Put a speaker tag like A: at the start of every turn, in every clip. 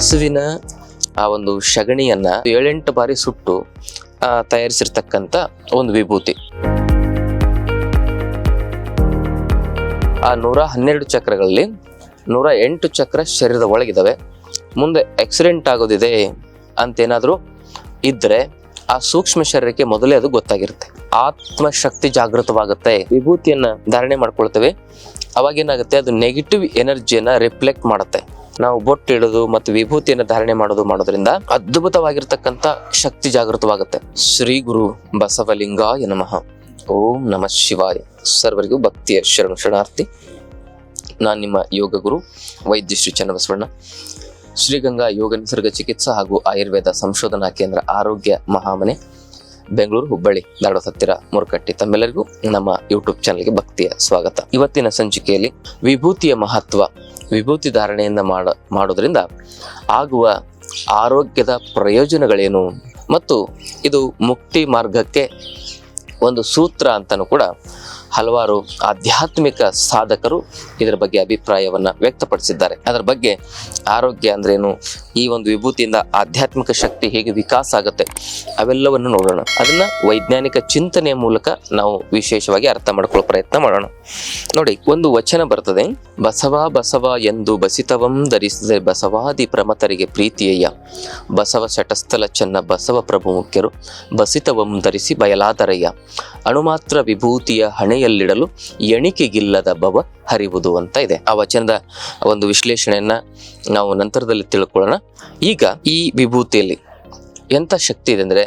A: ಹಸುವಿನ ಆ ಒಂದು ಸಗಣಿಯನ್ನ 7-8 ಬಾರಿ ಸುಟ್ಟು ತಯಾರಿಸಿರ್ತಕ್ಕಂಥ ಒಂದು ವಿಭೂತಿ. ಆ 112 ಚಕ್ರಗಳಲ್ಲಿ 108 ಚಕ್ರ ಶರೀರದ ಒಳಗಿದಾವೆ. ಮುಂದೆ ಆಕ್ಸಿಡೆಂಟ್ ಆಗೋದಿದೆ ಅಂತೇನಾದ್ರೂ ಇದ್ರೆ ಆ ಸೂಕ್ಷ್ಮ ಶರೀರಕ್ಕೆ ಮೊದಲೇ ಅದು ಗೊತ್ತಾಗಿರುತ್ತೆ. ಆತ್ಮಶಕ್ತಿ ಜಾಗೃತವಾಗುತ್ತೆ. ವಿಭೂತಿಯನ್ನ ಧಾರಣೆ ಮಾಡ್ಕೊಳ್ತೇವೆ, ಅವಾಗೇನಾಗುತ್ತೆ, ಅದು ನೆಗೆಟಿವ್ ಎನರ್ಜಿಯನ್ನ ರಿಫ್ಲೆಕ್ಟ್ ಮಾಡುತ್ತೆ. ನಾವು ಬೊಟ್ಟು ಇಡೋದು ಮತ್ತು ವಿಭೂತಿಯನ್ನ ಧಾರಣೆ ಮಾಡೋದ್ರಿಂದ ಅದ್ಭುತವಾಗಿರ್ತಕ್ಕಂಥ ಶಕ್ತಿ ಜಾಗೃತವಾಗುತ್ತೆ. ಶ್ರೀ ಗುರು ಬಸವಲಿಂಗಾಯ ನಮಃ. ಓಂ ನಮಃ ಶಿವಾಯ. ಸರ್ವರಿಗೂ ಭಕ್ತಿಯ ಶರಣಾರ್ಥಿ. ನಾನು ನಿಮ್ಮ ಯೋಗ ಗುರು ವೈದ್ಯ ಶ್ರೀ ಚನ್ನಬಸವಣ್ಣ, ಶ್ರೀಗಂಗಾ ಯೋಗ ನಿಸರ್ಗ ಚಿಕಿತ್ಸಾ ಹಾಗೂ ಆಯುರ್ವೇದ ಸಂಶೋಧನಾ ಕೇಂದ್ರ, ಆರೋಗ್ಯ ಮಹಾಮನೆ, ಬೆಂಗಳೂರು, ಹುಬ್ಬಳ್ಳಿ, ಧಾರವಾಡ ಹತ್ತಿರ, ಮುರಕಟ್ಟಿ. ತಮ್ಮೆಲ್ಲರಿಗೂ ನಮ್ಮ ಯೂಟ್ಯೂಬ್ ಚಾನಲ್ಗೆ ಭಕ್ತಿಯ ಸ್ವಾಗತ. ಇವತ್ತಿನ ಸಂಚಿಕೆಯಲ್ಲಿ ವಿಭೂತಿಯ ಮಹತ್ವ, ವಿಭೂತಿ ಧಾರಣೆಯಿಂದ ಮಾಡೋದ್ರಿಂದ ಆಗುವ ಆರೋಗ್ಯದ ಪ್ರಯೋಜನಗಳೇನು ಮತ್ತು ಇದು ಮುಕ್ತಿ ಮಾರ್ಗಕ್ಕೆ ಒಂದು ಸೂತ್ರ ಅಂತಲೂ ಕೂಡ ಹಲವಾರು ಆಧ್ಯಾತ್ಮಿಕ ಸಾಧಕರು ಇದರ ಬಗ್ಗೆ ಅಭಿಪ್ರಾಯವನ್ನ ವ್ಯಕ್ತಪಡಿಸಿದ್ದಾರೆ. ಅದರ ಬಗ್ಗೆ ಆರೋಗ್ಯ ಅಂದ್ರೇನು, ಈ ಒಂದು ವಿಭೂತಿಯಿಂದ ಆಧ್ಯಾತ್ಮಿಕ ಶಕ್ತಿ ಹೇಗೆ ವಿಕಾಸ ಆಗುತ್ತೆ, ಅವೆಲ್ಲವನ್ನು ನೋಡೋಣ. ಅದನ್ನ ವೈಜ್ಞಾನಿಕ ಚಿಂತನೆಯ ಮೂಲಕ ನಾವು ವಿಶೇಷವಾಗಿ ಅರ್ಥ ಮಾಡ್ಕೊಳ್ಳೋ ಪ್ರಯತ್ನ ಮಾಡೋಣ. ನೋಡಿ, ಒಂದು ವಚನ ಬರ್ತದೆ, ಬಸವ ಬಸವ ಎಂದು ಬಸಿತವಂ ಧರಿಸಿದೆ ಬಸವಾದಿ ಪ್ರಮತರಿಗೆ ಪ್ರೀತಿಯಯ್ಯ, ಬಸವ ಶಟಸ್ಥಲ ಚೆನ್ನ ಬಸವ ಪ್ರಭು ಮುಖ್ಯರು ಬಸಿತವಂ ಧರಿಸಿ ಬಯಲಾದರಯ್ಯ, ಅಣುಮಾತ್ರ ವಿಭೂತಿಯ ಹಣೆಯಲ್ಲಿಡಲು ಎಣಿಕೆಗಿಲ್ಲದ ಬವ ಹರಿವುದು ಅಂತ ಇದೆ. ಆ ವಚನದ ಒಂದು ವಿಶ್ಲೇಷಣೆಯನ್ನ ನಾವು ನಂತರದಲ್ಲಿ ತಿಳ್ಕೊಳ್ಳೋಣ. ಈಗ ಈ ವಿಭೂತಿಯಲ್ಲಿ ಎಂತ ಶಕ್ತಿ ಇದೆ ಅಂದ್ರೆ,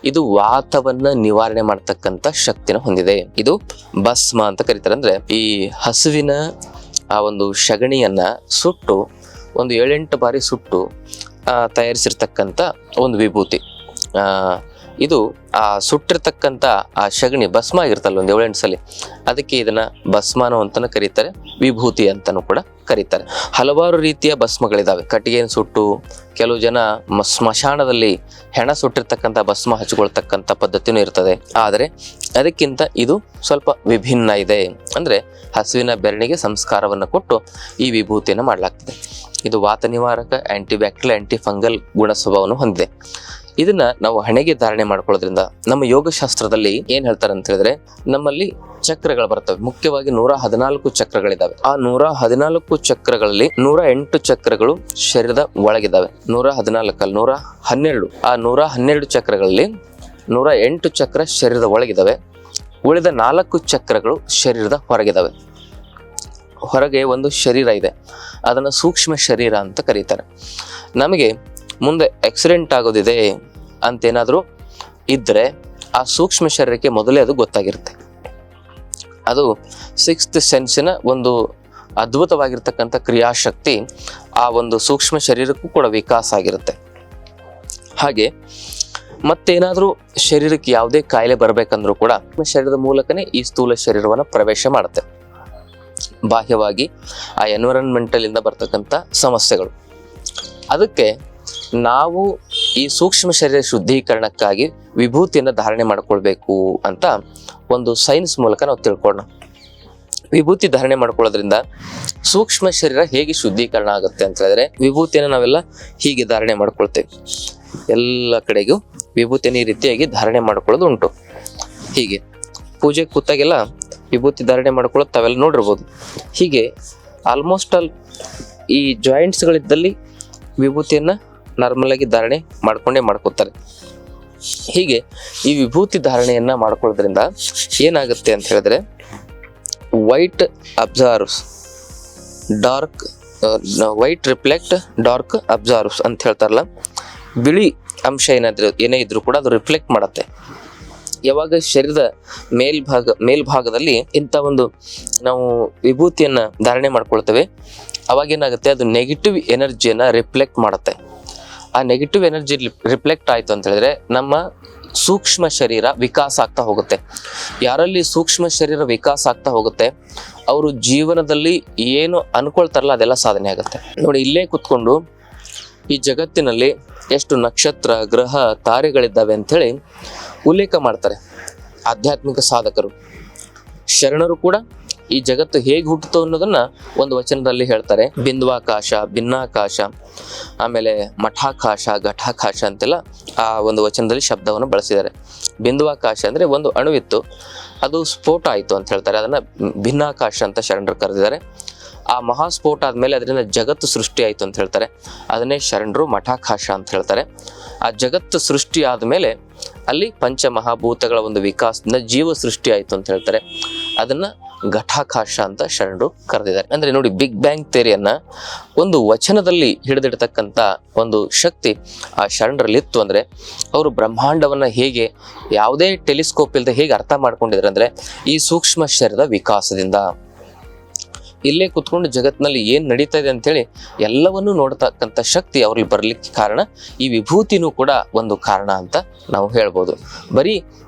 A: ಇದು ವಾತವನ್ನ ನಿವಾರಣೆ ಮಾಡ್ತಕ್ಕಂಥ ಶಕ್ತಿನ ಹೊಂದಿದೆ. ಇದು ಭಸ್ಮ ಅಂತ ಕರೀತಾರೆ. ಅಂದ್ರೆ ಈ ಹಸುವಿನ ಆ ಒಂದು ಸಗಣಿಯನ್ನ ಸುಟ್ಟು ಒಂದು 7-8 ಬಾರಿ ಸುಟ್ಟು ತಯಾರಿಸಿರ್ತಕ್ಕಂಥ ಒಂದು ವಿಭೂತಿ. ಇದು ಆ ಸುಟ್ಟಿರ್ತಕ್ಕಂಥ ಆ ಸಗಣಿ ಭಸ್ಮ ಆಗಿರ್ತಲ್ಲ ಒಂದು 7-8 ಸಲ, ಅದಕ್ಕೆ ಇದನ್ನ ಭಸ್ಮಾನು ಅಂತಾನು ಕರೀತಾರೆ, ವಿಭೂತಿ ಅಂತಾನು ಕೂಡ ಕರೀತಾರೆ. ಹಲವಾರು ರೀತಿಯ ಭಸ್ಮಗಳಿದಾವೆ. ಕಟ್ಟಿಗೆಯನ್ನು ಸುಟ್ಟು, ಕೆಲವು ಜನ ಸ್ಮಶಾನದಲ್ಲಿ ಹೆಣ ಸುಟ್ಟಿರ್ತಕ್ಕಂಥ ಭಸ್ಮ ಹಚ್ಕೊಳ್ತಕ್ಕಂಥ ಪದ್ಧತಿನೂ ಇರ್ತದೆ. ಆದರೆ ಅದಕ್ಕಿಂತ ಇದು ಸ್ವಲ್ಪ ವಿಭಿನ್ನ ಇದೆ. ಅಂದ್ರೆ ಹಸುವಿನ ಬೆರಣಿಗೆ ಸಂಸ್ಕಾರವನ್ನು ಕೊಟ್ಟು ಈ ವಿಭೂತಿಯನ್ನು ಮಾಡಲಾಗ್ತದೆ. ಇದು ವಾತ ನಿವಾರಕ, ಆಂಟಿಬ್ಯಾಕ್ಟೀರಿಯಲ್, ಆಂಟಿ ಫಂಗಲ್ ಗುಣ ಸ್ವಭಾವವನ್ನು ಹೊಂದಿದೆ. ಇದನ್ನ ನಾವು ಹಣೆಗೆ ಧಾರಣೆ ಮಾಡ್ಕೊಳ್ಳೋದ್ರಿಂದ ನಮ್ಮ ಯೋಗಶಾಸ್ತ್ರದಲ್ಲಿ ಏನ್ ಹೇಳ್ತಾರೆ ಅಂತ ಹೇಳಿದ್ರೆ, ನಮ್ಮಲ್ಲಿ ಚಕ್ರಗಳು ಬರ್ತವೆ. ಮುಖ್ಯವಾಗಿ 114 ಚಕ್ರಗಳಿದಾವೆ. ಆ 114 ಚಕ್ರಗಳಲ್ಲಿ 108 ಚಕ್ರಗಳು ಶರೀರದ ಒಳಗಿದಾವೆ. 114 ಅಲ್ಲ, 112. ಆ 112 ಚಕ್ರಗಳಲ್ಲಿ 108 ಚಕ್ರ ಶರೀರದ ಒಳಗಿದಾವೆ. ಉಳಿದ 4 ಚಕ್ರಗಳು ಶರೀರದ ಹೊರಗಿದಾವೆ. ಹೊರಗೆ ಒಂದು ಶರೀರ ಇದೆ, ಅದನ್ನ ಸೂಕ್ಷ್ಮ ಶರೀರ ಅಂತ ಕರೀತಾರೆ. ನಮಗೆ ಮುಂದೆ ಆಕ್ಸಿಡೆಂಟ್ ಆಗೋದಿದೆ ಅಂತೇನಾದ್ರೂ ಇದ್ರೆ ಆ ಸೂಕ್ಷ್ಮ ಶರೀರಕ್ಕೆ ಮೊದಲೇ ಅದು ಗೊತ್ತಾಗಿರುತ್ತೆ. ಅದು 6th ಸೆನ್ಸಿನ ಒಂದು ಅದ್ಭುತವಾಗಿರ್ತಕ್ಕಂಥ ಕ್ರಿಯಾಶಕ್ತಿ ಆ ಒಂದು ಸೂಕ್ಷ್ಮ ಶರೀರಕ್ಕೂ ಕೂಡ ವಿಕಾಸ ಆಗಿರುತ್ತೆ. ಹಾಗೆ ಮತ್ತೇನಾದ್ರೂ ಶರೀರಕ್ಕೆ ಯಾವುದೇ ಕಾಯಿಲೆ ಬರ್ಬೇಕಂದ್ರೂ ಕೂಡ ಶರೀರದ ಮೂಲಕನೇ ಈ ಸ್ಥೂಲ ಶರೀರವನ್ನ ಪ್ರವೇಶ ಮಾಡುತ್ತೆ. ಬಾಹ್ಯವಾಗಿ ಆ ಎನ್ವಿರಾನ್ಮೆಂಟಲ್ ಇಂದ ಬರ್ತಕ್ಕಂಥ ಸಮಸ್ಯೆಗಳು. ಅದಕ್ಕೆ ನಾವು ಈ ಸೂಕ್ಷ್ಮ ಶರೀರ ಶುದ್ಧೀಕರಣಕ್ಕಾಗಿ ವಿಭೂತಿಯನ್ನು ಧಾರಣೆ ಮಾಡ್ಕೊಳ್ಬೇಕು ಅಂತ ಒಂದು ಸೈನ್ಸ್ ಮೂಲಕ ನಾವು ತಿಳ್ಕೊಳ್ಳೋಣ. ವಿಭೂತಿ ಧಾರಣೆ ಮಾಡ್ಕೊಳ್ಳೋದ್ರಿಂದ ಸೂಕ್ಷ್ಮ ಶರೀರ ಹೇಗೆ ಶುದ್ಧೀಕರಣ ಆಗುತ್ತೆ ಅಂತ ಹೇಳಿದ್ರೆ, ವಿಭೂತಿಯನ್ನು ನಾವೆಲ್ಲ ಹೀಗೆ ಧಾರಣೆ ಮಾಡ್ಕೊಳ್ತೇವೆ. ಎಲ್ಲ ಕಡೆಗೂ ವಿಭೂತಿಯನ್ನು ಈ ರೀತಿಯಾಗಿ ಧಾರಣೆ ಮಾಡ್ಕೊಳ್ಳೋದು ಉಂಟು. ಹೀಗೆ ಪೂಜೆ ಕೂತಾಗೆಲ್ಲ ವಿಭೂತಿ ಧಾರಣೆ ಮಾಡ್ಕೊಳ್ಳೋದು ತಾವೆಲ್ಲ ನೋಡಿರ್ಬೋದು. ಹೀಗೆ ಆಲ್ಮೋಸ್ಟ್ ಆಲ್ ಈ ಜಾಯಿಂಟ್ಸ್ಗಳಿದ್ದಲ್ಲಿ ವಿಭೂತಿಯನ್ನ ನಾರ್ಮಲ್ ಆಗಿ ಧಾರಣೆ ಮಾಡ್ಕೋತಾರೆ. ಹೀಗೆ ಈ ವಿಭೂತಿ ಧಾರಣೆಯನ್ನ ಮಾಡ್ಕೊಳ್ಳೋದ್ರಿಂದ ಏನಾಗುತ್ತೆ ಅಂತ ಹೇಳಿದ್ರೆ, white observes dark, white reflect dark observes ಅಂತ ಹೇಳ್ತಾರಲ್ಲ, ಬಿಳಿ ಅಂಶ ಏನೇ ಇದ್ರೂ ಕೂಡ ಅದು ರಿಫ್ಲೆಕ್ಟ್ ಮಾಡುತ್ತೆ. ಯಾವಾಗ ಶರೀರದ ಮೇಲ್ಭಾಗದಲ್ಲಿ ಇಂಥ ಒಂದು ನಾವು ವಿಭೂತಿಯನ್ನ ಧಾರಣೆ ಮಾಡ್ಕೊಳ್ತೇವೆ, ಅವಾಗೇನಾಗುತ್ತೆ, ಅದು ನೆಗೆಟಿವ್ ಎನರ್ಜಿಯನ್ನ ರಿಫ್ಲೆಕ್ಟ್ ಮಾಡುತ್ತೆ. ಆ ನೆಗೆಟಿವ್ ಎನರ್ಜಿ ರಿಫ್ಲೆಕ್ಟ್ ಆಯ್ತು ಅಂತ ಹೇಳಿದ್ರೆ ನಮ್ಮ ಸೂಕ್ಷ್ಮ ಶರೀರ ವಿಕಾಸ ಆಗ್ತಾ ಹೋಗುತ್ತೆ. ಯಾರಲ್ಲಿ ಸೂಕ್ಷ್ಮ ಶರೀರ ವಿಕಾಸ ಆಗ್ತಾ ಹೋಗುತ್ತೆ, ಅವರು ಜೀವನದಲ್ಲಿ ಏನು ಅನ್ಕೊಳ್ತಾರಲ್ಲ ಅದೆಲ್ಲ ಸಾಧನೆ ಆಗುತ್ತೆ. ನೋಡಿ, ಇಲ್ಲೇ ಕುತ್ಕೊಂಡು ಈ ಜಗತ್ತಿನಲ್ಲಿ ಎಷ್ಟು ನಕ್ಷತ್ರ, ಗ್ರಹ, ತಾರೆಗಳಿದ್ದಾವೆ ಅಂಥೇಳಿ ಉಲ್ಲೇಖ ಮಾಡ್ತಾರೆ ಆಧ್ಯಾತ್ಮಿಕ ಸಾಧಕರು. ಶರಣರು ಕೂಡ ಈ ಜಗತ್ತು ಹೇಗೆ ಹುಟ್ಟಿತು ಅನ್ನೋದನ್ನ ಒಂದು ವಚನದಲ್ಲಿ ಹೇಳ್ತಾರೆ. ಬಿಂದುವಾಕಾಶ, ಭಿನ್ನಾಕಾಶ, ಆಮೇಲೆ ಮಠಾಕಾಶ, ಘಟಾಕಾಶ ಅಂತೆಲ್ಲ ಆ ಒಂದು ವಚನದಲ್ಲಿ ಶಬ್ದವನ್ನು ಬಳಸಿದ್ದಾರೆ. ಬಿಂದುವಾಕಾಶ ಅಂದ್ರೆ ಒಂದು ಅಣುವಿತ್ತು, ಅದು ಸ್ಫೋಟ ಆಯಿತು ಅಂತ ಹೇಳ್ತಾರೆ. ಅದನ್ನ ಭಿನ್ನಾಕಾಶ ಅಂತ ಶರಣರು ಕರೆದಿದ್ದಾರೆ. ಆ ಮಹಾಸ್ಫೋಟ ಆದ್ಮೇಲೆ ಅದರಿಂದ ಜಗತ್ತು ಸೃಷ್ಟಿ ಆಯಿತು ಅಂತ ಹೇಳ್ತಾರೆ. ಅದನ್ನೇ ಶರಣರು ಮಠಾಕಾಶ ಅಂತ ಹೇಳ್ತಾರೆ. ಆ ಜಗತ್ತು ಸೃಷ್ಟಿ ಆದ್ಮೇಲೆ ಅಲ್ಲಿ ಪಂಚಮಹಾಭೂತಗಳ ಒಂದು ವಿಕಾಸದಿಂದ ಜೀವ ಸೃಷ್ಟಿ ಆಯಿತು ಅಂತ ಹೇಳ್ತಾರೆ. ಅದನ್ನ ಘಟಾಕಾಶ ಅಂತ ಶರಣರು ಕರೆದಿದ್ದಾರೆ. ಅಂದ್ರೆ ನೋಡಿ, ಬಿಗ್ ಬ್ಯಾಂಗ್ ಥಿಯರಿಯನ್ನ ಒಂದು ವಚನದಲ್ಲಿ ಹಿಡಿದಿಡ್ತಕ್ಕಂಥ ಒಂದು ಶಕ್ತಿ ಆ ಶರಣರಲ್ಲಿ ಇತ್ತು. ಅಂದ್ರೆ ಅವರು ಬ್ರಹ್ಮಾಂಡವನ್ನ ಹೇಗೆ ಯಾವುದೇ ಟೆಲಿಸ್ಕೋಪ್ ಇಲ್ಲದೆ ಹೇಗೆ ಅರ್ಥ ಮಾಡ್ಕೊಂಡಿದ್ರು ಅಂದ್ರೆ ಈ ಸೂಕ್ಷ್ಮ ಶರೀರದ ವಿಕಾಸದಿಂದ. ಇಲ್ಲೇ ಕುತ್ಕೊಂಡು ಜಗತ್ತಿನಲ್ಲಿ ಏನ್ ನಡೀತಾ ಇದೆ ಅಂತೇಳಿ ಎಲ್ಲವನ್ನೂ ನೋಡ್ತಕ್ಕಂಥ ಶಕ್ತಿ ಅವ್ರಲ್ಲಿ ಬರ್ಲಿಕ್ಕೆ ಕಾರಣ ಈ ವಿಭೂತಿನೂ ಕೂಡ ಒಂದು ಕಾರಣ ಅಂತ ನಾವು ಹೇಳ್ಬೋದು. ಬರೀ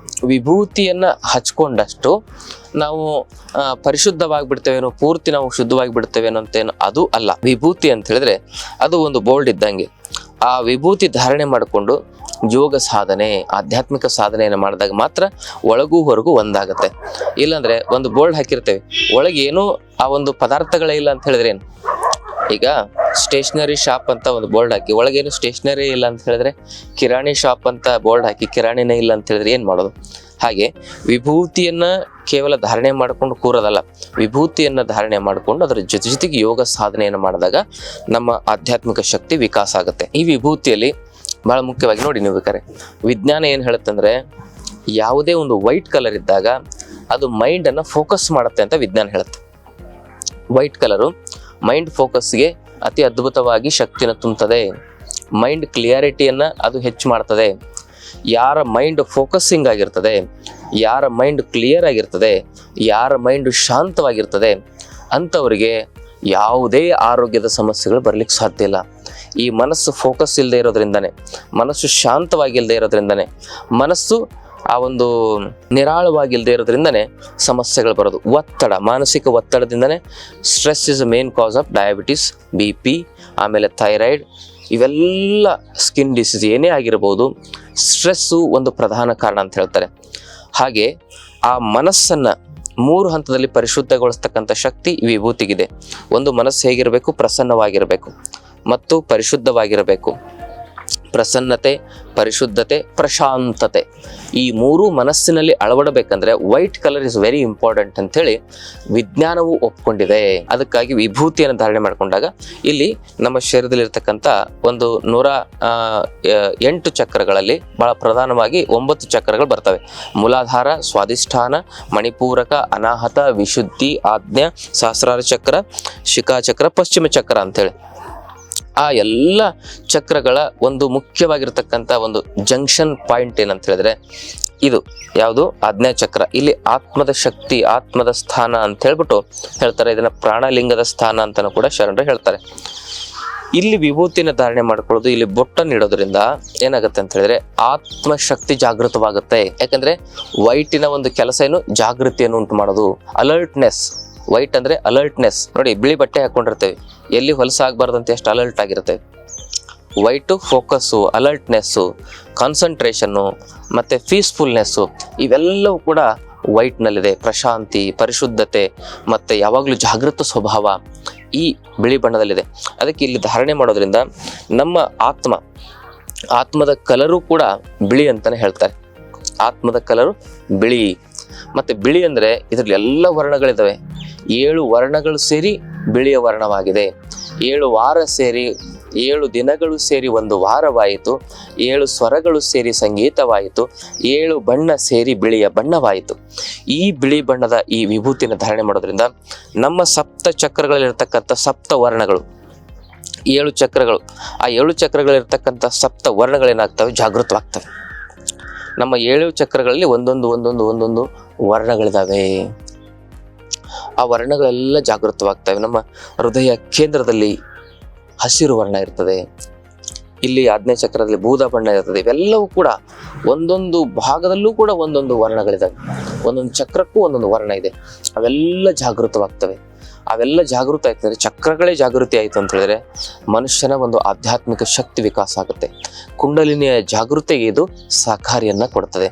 A: ವಿಭೂತಿಯನ್ನ ಹಚ್ಕೊಂಡಷ್ಟು ನಾವು ಪರಿಶುದ್ಧವಾಗಿ ಬಿಡ್ತೇವೇನೋ, ಪೂರ್ತಿ ನಾವು ಶುದ್ಧವಾಗಿ ಬಿಡ್ತೇವೇನೋ ಅಂತೇನೋ ಅದು ಅಲ್ಲ. ವಿಭೂತಿ ಅಂತ ಹೇಳಿದ್ರೆ ಅದು ಒಂದು ಬೋಲ್ಡ್ ಇದ್ದಂಗೆ. ಆ ವಿಭೂತಿ ಧಾರಣೆ ಮಾಡಿಕೊಂಡು ಯೋಗ ಸಾಧನೆ, ಆಧ್ಯಾತ್ಮಿಕ ಸಾಧನೆಯನ್ನು ಮಾಡಿದಾಗ ಮಾತ್ರ ಒಳಗೂ ಹೊರಗೂ ಒಂದಾಗತ್ತೆ. ಇಲ್ಲಾಂದ್ರೆ ಒಂದು ಬೋರ್ಡ್ ಹಾಕಿರ್ತೇವೆ, ಒಳಗೆ ಏನೋ ಆ ಒಂದು ಪದಾರ್ಥಗಳೇ ಇಲ್ಲ ಅಂತ ಹೇಳಿದ್ರೆ ಏನು? ಈಗ ಸ್ಟೇಷನರಿ ಶಾಪ್ ಅಂತ ಒಂದು ಬೋರ್ಡ್ ಹಾಕಿ ಒಳಗೇನು ಸ್ಟೇಷನರಿ ಇಲ್ಲ ಅಂತ ಹೇಳಿದ್ರೆ, ಕಿರಾಣಿ ಶಾಪ್ ಅಂತ ಬೋರ್ಡ್ ಹಾಕಿ ಕಿರಾಣಿನೇ ಇಲ್ಲ ಅಂತ ಹೇಳಿದ್ರೆ ಏನ್ ಮಾಡೋದು? ಹಾಗೆ ವಿಭೂತಿಯನ್ನ ಕೇವಲ ಧಾರಣೆ ಮಾಡ್ಕೊಂಡು ಕೂರೋದಲ್ಲ, ವಿಭೂತಿಯನ್ನ ಧಾರಣೆ ಮಾಡಿಕೊಂಡು ಅದರ ಜೊತೆಗೆ ಯೋಗ ಸಾಧನೆಯನ್ನು ಮಾಡಿದಾಗ ನಮ್ಮ ಆಧ್ಯಾತ್ಮಿಕ ಶಕ್ತಿ ವಿಕಾಸ ಆಗುತ್ತೆ. ಈ ವಿಭೂತಿಯಲ್ಲಿ ಬಹಳ ಮುಖ್ಯವಾಗಿ ನೋಡಿ, ನೀವು ಬೇಕಾರೆ ವಿಜ್ಞಾನ ಏನ್ ಹೇಳುತ್ತಂದ್ರೆ, ಯಾವುದೇ ಒಂದು ವೈಟ್ ಕಲರ್ ಇದ್ದಾಗ ಅದು ಮೈಂಡ್ ಅನ್ನ ಫೋಕಸ್ ಮಾಡುತ್ತೆ ಅಂತ ವಿಜ್ಞಾನ ಹೇಳುತ್ತೆ. ವೈಟ್ ಕಲರು ಮೈಂಡ್ ಫೋಕಸ್ಗೆ ಅತಿ ಅದ್ಭುತವಾಗಿ ಶಕ್ತಿಯನ್ನು ತುಂಬುತ್ತದೆ. ಮೈಂಡ್ ಕ್ಲಿಯಾರಿಟಿಯನ್ನ ಅದು ಹೆಚ್ಚು ಮಾಡ್ತದೆ. ಯಾರ ಮೈಂಡ್ ಫೋಕಸ್ಸಿಂಗ್ ಆಗಿರ್ತದೆ, ಯಾರ ಮೈಂಡ್ ಕ್ಲಿಯರ್ ಆಗಿರ್ತದೆ, ಯಾರ ಮೈಂಡ್ ಶಾಂತವಾಗಿರ್ತದೆ ಅಂಥವ್ರಿಗೆ ಯಾವುದೇ ಆರೋಗ್ಯದ ಸಮಸ್ಯೆಗಳು ಬರ್ಲಿಕ್ಕೆ ಸಾಧ್ಯ ಇಲ್ಲ. ಈ ಮನಸ್ಸು ಫೋಕಸ್ ಇಲ್ಲದೆ ಇರೋದ್ರಿಂದಾನೆ, ಮನಸ್ಸು ಶಾಂತವಾಗಿಲ್ಲದೆ ಇರೋದ್ರಿಂದಾನೆ, ಮನಸ್ಸು ಆ ಒಂದು ನಿರಾಳವಾಗಿಲ್ಲದೆ ಇರೋದ್ರಿಂದನೇ ಸಮಸ್ಯೆಗಳು ಬರೋದು. ಒತ್ತಡ, ಮಾನಸಿಕ ಒತ್ತಡದಿಂದನೇ stress is main cause of diabetes, BP, ಆಮೇಲೆ ಥೈರಾಯ್ಡ್, ಇವೆಲ್ಲ ಸ್ಕಿನ್ ಡಿಸೀಸ್ ಏನೇ ಆಗಿರ್ಬೋದು, ಸ್ಟ್ರೆಸ್ಸು ಒಂದು ಪ್ರಧಾನ ಕಾರಣ ಅಂತ ಹೇಳ್ತಾರೆ. ಹಾಗೆ ಆ ಮನಸ್ಸನ್ನ 3 ಹಂತದಲ್ಲಿ ಪರಿಶುದ್ಧಗೊಳಿಸ್ತಕ್ಕಂಥ ಶಕ್ತಿ ಈ ವಿಭೂತಿಗಿದೆ. ಒಂದು, ಮನಸ್ಸು ಹೇಗಿರಬೇಕು? ಪ್ರಸನ್ನವಾಗಿರಬೇಕು ಮತ್ತು ಪರಿಶುದ್ಧವಾಗಿರಬೇಕು. ಪ್ರಸನ್ನತೆ, ಪರಿಶುದ್ಧತೆ, ಪ್ರಶಾಂತತೆ, ಈ 3 ಮನಸ್ಸಿನಲ್ಲಿ ಅಳವಡಬೇಕಂದ್ರೆ white colour is very important ಅಂತೇಳಿ ವಿಜ್ಞಾನವು ಒಪ್ಕೊಂಡಿದೆ. ಅದಕ್ಕಾಗಿ ವಿಭೂತಿಯನ್ನು ಧಾರಣೆ ಮಾಡಿಕೊಂಡಾಗ ಇಲ್ಲಿ ನಮ್ಮ ಶರೀರದಲ್ಲಿರ್ತಕ್ಕಂಥ ಒಂದು 108 ಚಕ್ರಗಳಲ್ಲಿ ಬಹಳ ಪ್ರಧಾನವಾಗಿ 9 ಚಕ್ರಗಳು ಬರ್ತವೆ. ಮೂಲಾಧಾರ, ಸ್ವಾಧಿಷ್ಠಾನ, ಮಣಿಪೂರಕ, ಅನಾಹತ, ವಿಶುದ್ಧಿ, ಆಜ್ಞಾ, ಸಹಸ್ರಾರ ಚಕ್ರ, ಶಿಖಾಚಕ್ರ, ಪಶ್ಚಿಮ ಚಕ್ರ ಅಂತೇಳಿ ಆ ಎಲ್ಲ ಚಕ್ರಗಳ ಒಂದು ಮುಖ್ಯವಾಗಿರ್ತಕ್ಕಂಥ ಒಂದು ಜಂಕ್ಷನ್ ಪಾಯಿಂಟ್ ಏನಂತ ಹೇಳಿದ್ರೆ ಇದು ಯಾವುದು? ಆಜ್ಞಾ ಚಕ್ರ. ಇಲ್ಲಿ ಆತ್ಮದ ಶಕ್ತಿ, ಆತ್ಮದ ಸ್ಥಾನ ಅಂತ ಹೇಳ್ಬಿಟ್ಟು ಹೇಳ್ತಾರೆ. ಇದನ್ನ ಪ್ರಾಣಲಿಂಗದ ಸ್ಥಾನ ಅಂತಾನು ಕೂಡ ಶರಣರು ಹೇಳ್ತಾರೆ. ಇಲ್ಲಿ ವಿಭೂತಿನ ಧಾರಣೆ ಮಾಡ್ಕೊಳ್ಳೋದು, ಇಲ್ಲಿ ಬೊಟ್ಟನ್ನು ಇಡೋದ್ರಿಂದ ಏನಾಗುತ್ತೆ ಅಂತ ಹೇಳಿದ್ರೆ ಆತ್ಮಶಕ್ತಿ ಜಾಗೃತವಾಗುತ್ತೆ. ಯಾಕಂದ್ರೆ ವೈಟಿನ ಒಂದು ಕೆಲಸ ಏನು? ಜಾಗೃತಿಯನ್ನು ಉಂಟು ಮಾಡೋದು, ಅಲರ್ಟ್ನೆಸ್. ವೈಟ್ ಅಂದ್ರೆ ಅಲರ್ಟ್ನೆಸ್. ನೋಡಿ, ಬಿಳಿ ಬಟ್ಟೆ ಹಾಕೊಂಡಿರ್ತೇವೆ, ಎಲ್ಲಿ ಹೊಲಸಾಗಬಾರ್ದಂತ ಎಷ್ಟು ಅಲರ್ಟ್ ಆಗಿರುತ್ತೆ. ವೈಟು ಫೋಕಸ್ಸು, ಅಲರ್ಟ್ನೆಸ್ಸು, ಕಾನ್ಸಂಟ್ರೇಷನ್ನು ಮತ್ತೆ ಪೀಸ್ಫುಲ್ನೆಸ್ಸು, ಇವೆಲ್ಲವೂ ಕೂಡ ವೈಟ್ನಲ್ಲಿದೆ. ಪ್ರಶಾಂತಿ, ಪರಿಶುದ್ಧತೆ ಮತ್ತೆ ಯಾವಾಗಲೂ ಜಾಗೃತ ಸ್ವಭಾವ ಈ ಬಿಳಿ ಬಣ್ಣದಲ್ಲಿದೆ. ಅದಕ್ಕೆ ಇಲ್ಲಿ ಧಾರಣೆ ಮಾಡೋದ್ರಿಂದ ನಮ್ಮ ಆತ್ಮದ ಕಲರು ಕೂಡ ಬಿಳಿ ಅಂತಾನೆ ಹೇಳ್ತಾರೆ. ಆತ್ಮದ ಕಲರು ಬಿಳಿ. ಮತ್ತೆ ಬಿಳಿ ಅಂದ್ರೆ ಇದರಲ್ಲಿ ಎಲ್ಲ ವರ್ಣಗಳಿದಾವೆ. 7 ವರ್ಣಗಳು ಸೇರಿ ಬಿಳಿಯ ವರ್ಣವಾಗಿದೆ. 7 ವಾರ ಸೇರಿ, 7 ದಿನಗಳು ಸೇರಿ ಒಂದು ವಾರವಾಯಿತು. 7 ಸ್ವರಗಳು ಸೇರಿ ಸಂಗೀತವಾಯಿತು. 7 ಬಣ್ಣ ಸೇರಿ ಬಿಳಿಯ ಬಣ್ಣವಾಯಿತು. ಈ ಬಿಳಿ ಬಣ್ಣದ ಈ ವಿಭೂತಿನ ಧಾರಣೆ ಮಾಡೋದ್ರಿಂದ ನಮ್ಮ ಸಪ್ತ ಚಕ್ರಗಳಲ್ಲಿರ್ತಕ್ಕಂಥ ಸಪ್ತ ವರ್ಣಗಳು, 7 ಚಕ್ರಗಳು, ಆ 7 ಚಕ್ರಗಳಿರ್ತಕ್ಕಂಥ ಸಪ್ತ ವರ್ಣಗಳೇನಾಗ್ತವೆ? ಜಾಗೃತವಾಗ್ತವೆ. ನಮ್ಮ 7 ಚಕ್ರಗಳಲ್ಲಿ ಒಂದೊಂದು ವರ್ಣಗಳಿದಾವೆ. ಆ ವರ್ಣಗಳೆಲ್ಲ ಜಾಗೃತವಾಗ್ತವೆ. ನಮ್ಮ ಹೃದಯ ಕೇಂದ್ರದಲ್ಲಿ ಹಸಿರು ವರ್ಣ ಇರ್ತದೆ, ಇಲ್ಲಿ ಆಜ್ಞಾ ಚಕ್ರದಲ್ಲಿ ಬೂದ ಬಣ್ಣ ಇರ್ತದೆ. ಇವೆಲ್ಲವೂ ಕೂಡ ಒಂದೊಂದು ಭಾಗದಲ್ಲೂ ಕೂಡ ಒಂದೊಂದು ವರ್ಣಗಳಿದಾವೆ. ಒಂದೊಂದು ಚಕ್ರಕ್ಕೂ ಒಂದೊಂದು ವರ್ಣ ಇದೆ. ಅವೆಲ್ಲ ಜಾಗೃತವಾಗ್ತವೆ. ಅವೆಲ್ಲ ಜಾಗೃತ ಆಯ್ತಂದ್ರೆ, ಚಕ್ರಗಳೇ ಜಾಗೃತಿ ಆಯ್ತು ಅಂತ ಹೇಳಿದ್ರೆ ಮನುಷ್ಯನ ಒಂದು ಆಧ್ಯಾತ್ಮಿಕ ಶಕ್ತಿ ವಿಕಾಸ ಆಗುತ್ತೆ. ಕುಂಡಲಿನಿಯ ಜಾಗೃತಿಗೆ ಇದು ಸಹಕಾರಿಯನ್ನ ಕೊಡ್ತದೆ.